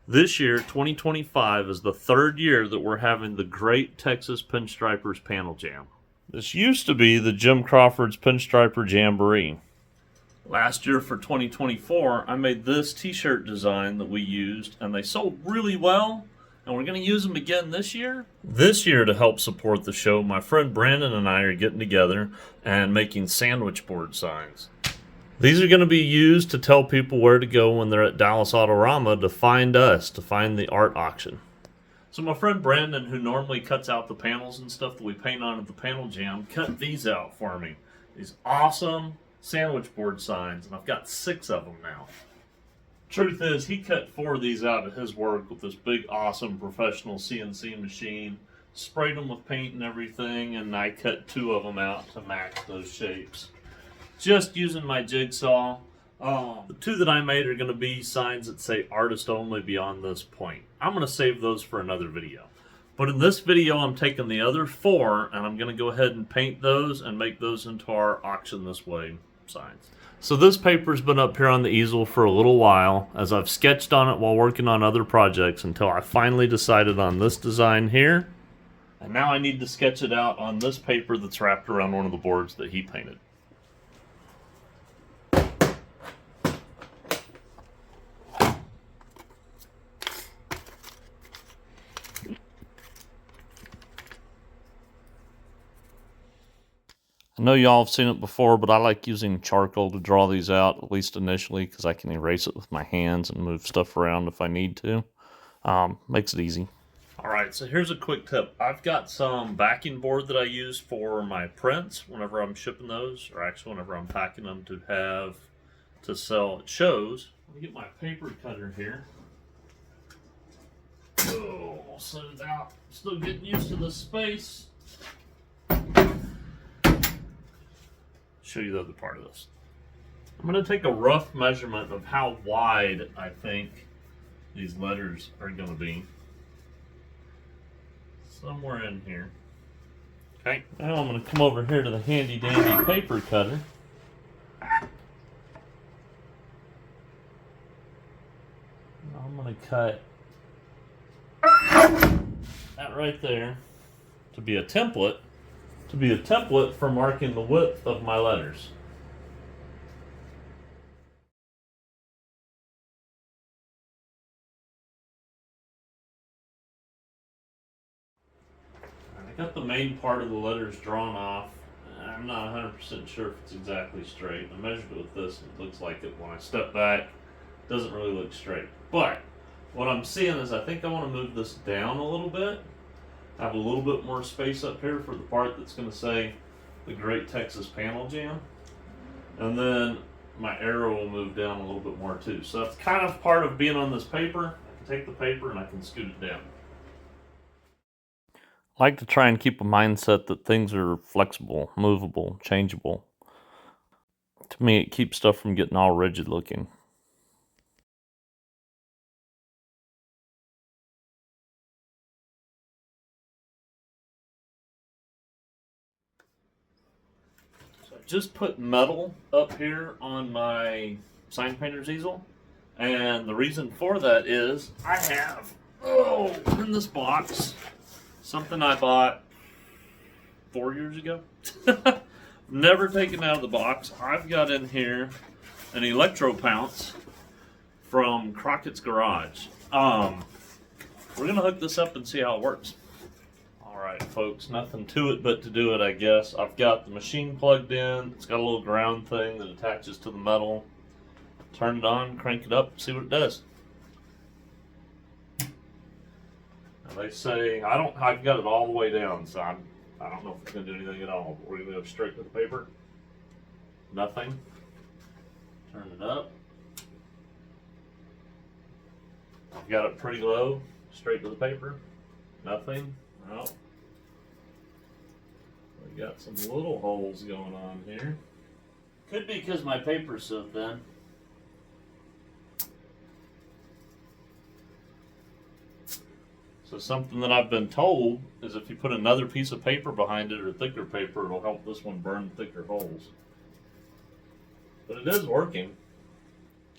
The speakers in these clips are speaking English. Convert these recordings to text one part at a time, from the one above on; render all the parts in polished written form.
This year, 2025, is the third year that we're having the Great Texas Pinstripers Panel Jam. This used to be the Jim Crawford's Pinstriper Jamboree. Last year for 2024, I made this t-shirt design that we used, and they sold really well, and we're going to use them again this year. This year, to help support the show, my friend Brandon and I are getting together and making sandwich board signs. These are going to be used to tell people where to go when they're at Dallas Autorama to find us, to find the art auction. So my friend Brandon, who normally cuts out the panels and stuff that we paint on at the panel jam, cut these out for me. These awesome sandwich board signs, and I've got 6 of them now. Truth is, he cut 4 of these out of his work with this big, awesome professional CNC machine, sprayed them with paint and everything, and I cut 2 of them out to match those shapes. Just using my jigsaw. The 2 that I made are going to be signs that say artist only beyond this point. I'm going to save those for another video. But in this video, I'm taking the other 4 and I'm going to go ahead and paint those and make those into our auction this way signs. So this paper's been up here on the easel for a little while as I've sketched on it while working on other projects until I finally decided on this design here. And now I need to sketch it out on this paper that's wrapped around one of the boards that he painted. I know y'all have seen it before, but I like using charcoal to draw these out, at least initially, because I can erase it with my hands and move stuff around if I need to. Makes it easy. Alright, so here's a quick tip. I've got some backing board that I use for my prints whenever I'm shipping those, or actually whenever I'm packing them to have to sell at shows. Let me get my paper cutter here. Oh, I'll set it out. Still getting used to the space. Show you the other part of this. I'm going to take a rough measurement of how wide I think these letters are going to be. Somewhere in here. Okay, now I'm going to come over here to the handy dandy paper cutter. I'm going to cut that right there to be a template. For marking the width of my letters. I got the main part of the letters drawn off. I'm not 100% sure if it's exactly straight. I measured it with this and it looks like it. When I step back, it doesn't really look straight. But what I'm seeing is I think I want to move this down a little bit. Have a little bit more space up here for the part that's going to say the Great Texas Panel Jam. And then my arrow will move down a little bit more too. So that's kind of part of being on this paper. I can take the paper and I can scoot it down. I like to try and keep a mindset that things are flexible, movable, changeable. To me, it keeps stuff from getting all rigid looking. Just put metal up here on my sign painter's easel, and the reason for that is I have in this box something I bought 4 years ago. Never taken out of the box. I've got in here an electro pounce from Crockett's Garage. We're gonna hook this up and see how it works. Alright folks, nothing to it but to do it, I guess. I've got the machine plugged in. It's got a little ground thing that attaches to the metal. Turn it on, crank it up, see what it does. Now they say, I've got it all the way down, so I don't know if it's going to do anything at all. But we're going to go straight to the paper. Nothing. Turn it up. I've got it pretty low, straight to the paper. Nothing. No. We got some little holes going on here. Could be because my paper's so thin. So something that I've been told is if you put another piece of paper behind it or thicker paper, it'll help this one burn thicker holes. But it is working.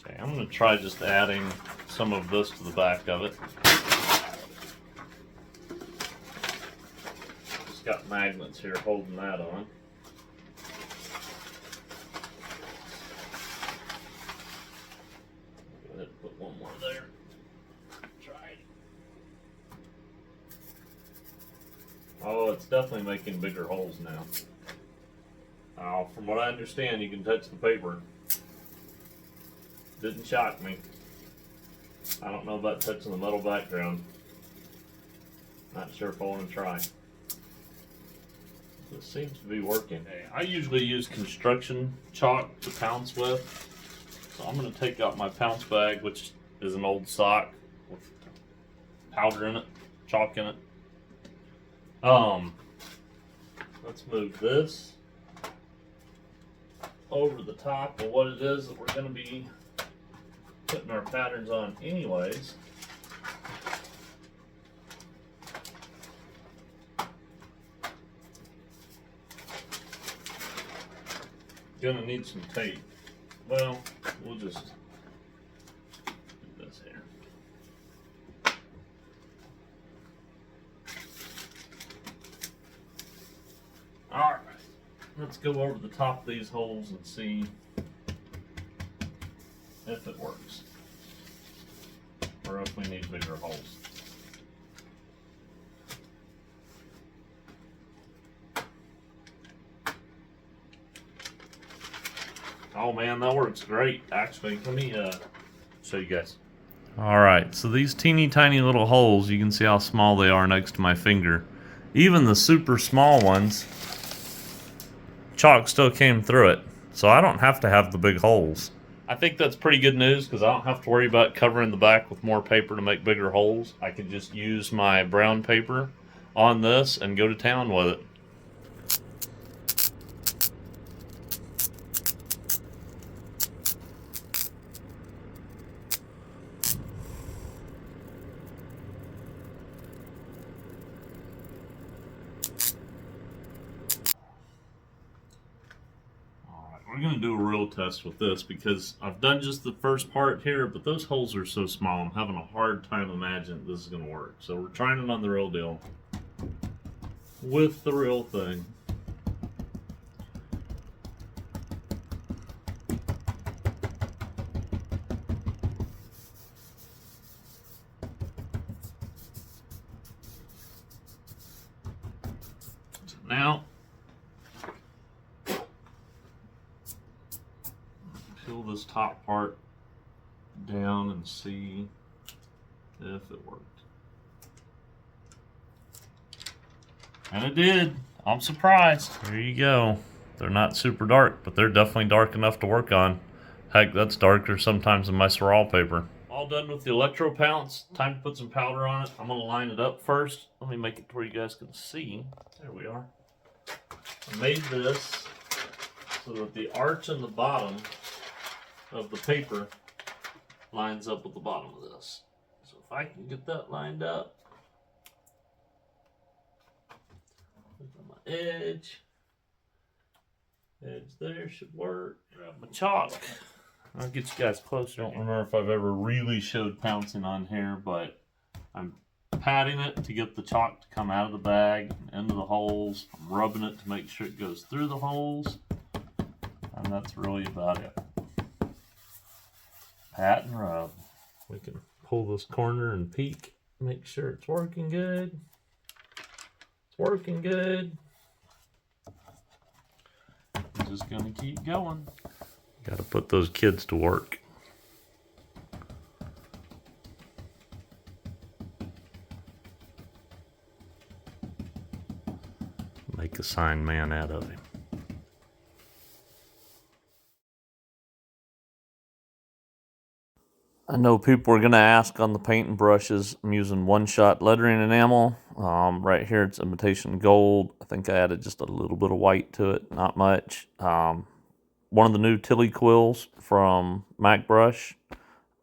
Okay, I'm going to try just adding some of this to the back of it. Just got magnets here holding that on. Go ahead and put one more there. Try it. Oh, it's definitely making bigger holes now. Oh, from what I understand, you can touch the paper. Didn't shock me. I don't know about touching the metal background. Not sure if I want to try. This seems to be working. Hey, I usually use construction chalk to pounce with. So I'm going to take out my pounce bag, which is an old sock with powder in it, chalk in it. Let's move this over the top of what it is that we're going to be putting our patterns on anyways. Gonna need some tape. Well, we'll just do this here. Alright, let's go over the top of these holes and see if it works, or if we need bigger holes. Oh man, that works great. Actually, let me show you guys. Alright, so these teeny tiny little holes, you can see how small they are next to my finger. Even the super small ones, chalk still came through it. So I don't have to have the big holes. I think that's pretty good news because I don't have to worry about covering the back with more paper to make bigger holes. I can just use my brown paper on this and go to town with it. We're going to do a real test with this because I've done just the first part here, but those holes are so small, I'm having a hard time imagining this is going to work. So we're trying it on the real deal with the real thing. So now, peel this top part down and see if it worked. And it did. I'm surprised. There you go. They're not super dark, but they're definitely dark enough to work on. Heck, that's darker sometimes than my Sorrel paper. All done with the electro pounce. Time to put some powder on it. I'm going to line it up first. Let me make it to where you guys can see. There we are. I made this so that the arch in the bottom of the paper lines up with the bottom of this. So if I can get that lined up, look at my edge there should work. Grab my chalk. I'll get you guys closer. I don't remember if I've ever really showed pouncing on here, but I'm patting it to get the chalk to come out of the bag and into the holes. I'm rubbing it to make sure it goes through the holes, and that's really about it. Pat and rub. We can pull this corner and peek, make sure it's working good. It's working good. I'm just gonna keep going. Gotta put those kids to work. Make a sign man out of him. I know people are going to ask on the paint and brushes. I'm using one-shot lettering enamel. Right here it's imitation gold. I think I added just a little bit of white to it, not much. One of the new Tilly quills from Mac Brush.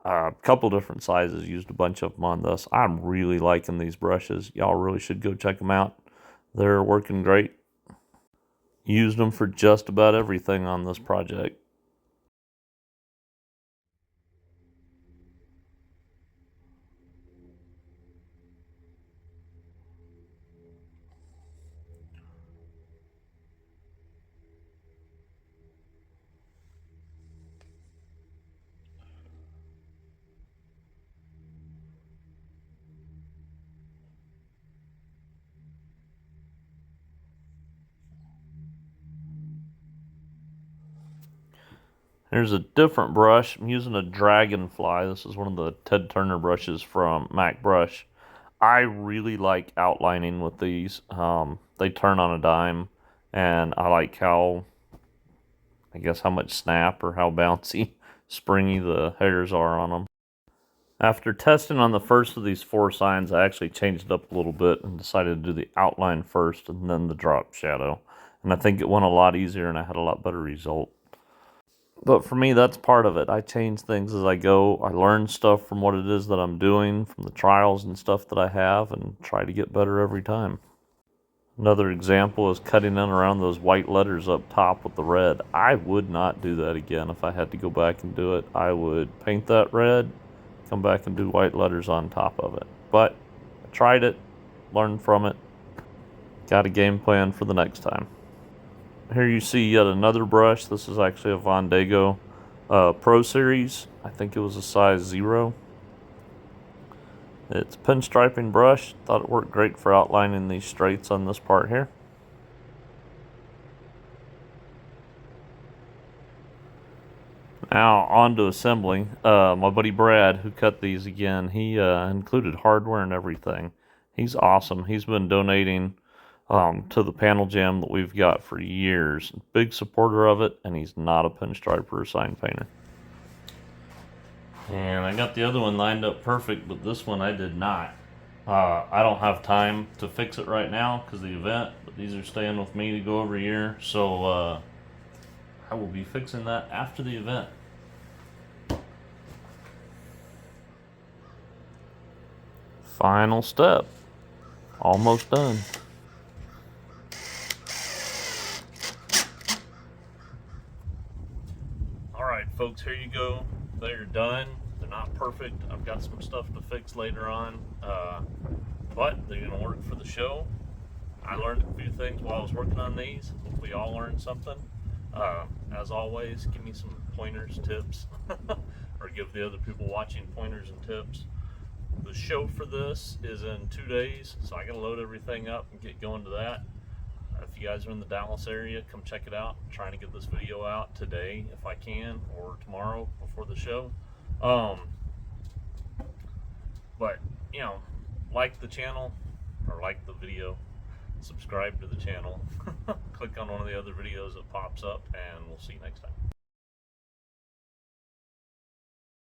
A couple different sizes, used a bunch of them on this. I'm really liking these brushes. Y'all really should go check them out. They're working great. Used them for just about everything on this project. Here's a different brush. I'm using a Dragonfly. This is one of the Ted Turner brushes from Mac Brush. I really like outlining with these. They turn on a dime, and I like how much snap or how bouncy, springy the hairs are on them. After testing on the first of these 4 signs, I actually changed it up a little bit and decided to do the outline first and then the drop shadow. And I think it went a lot easier and I had a lot better result. But for me, that's part of it. I change things as I go. I learn stuff from what it is that I'm doing, from the trials and stuff that I have, and try to get better every time. Another example is cutting in around those white letters up top with the red. I would not do that again if I had to go back and do it. I would paint that red, come back and do white letters on top of it. But I tried it, learned from it, got a game plan for the next time. Here you see yet another brush. This is actually a Vondego Pro Series. I think it was a size 0. It's a pinstriping brush. Thought it worked great for outlining these straights on this part here. Now on to assembling. My buddy Brad, who cut these again, he included hardware and everything. He's awesome. He's been donating to the panel jam that we've got for years. Big supporter of it, and he's not a pinstriper or sign painter. And I got the other one lined up perfect, but this one I did not. I don't have time to fix it right now because of the event, but these are staying with me to go over here, so I will be fixing that after the event. Final step. Almost done. Alright folks, here you go. They're done. They're not perfect. I've got some stuff to fix later on, but they're going to work for the show. I learned a few things while I was working on these. Hope we all learned something. As always, give me some pointers, tips, or give the other people watching pointers and tips. The show for this is in 2 days, so I got to load everything up and get going to that. If you guys are in the Dallas area, come check it out. I'm trying to get this video out today if I can, or tomorrow before the show. But, you know, like the channel, or like the video, subscribe to the channel, click on one of the other videos that pops up, and we'll see you next time.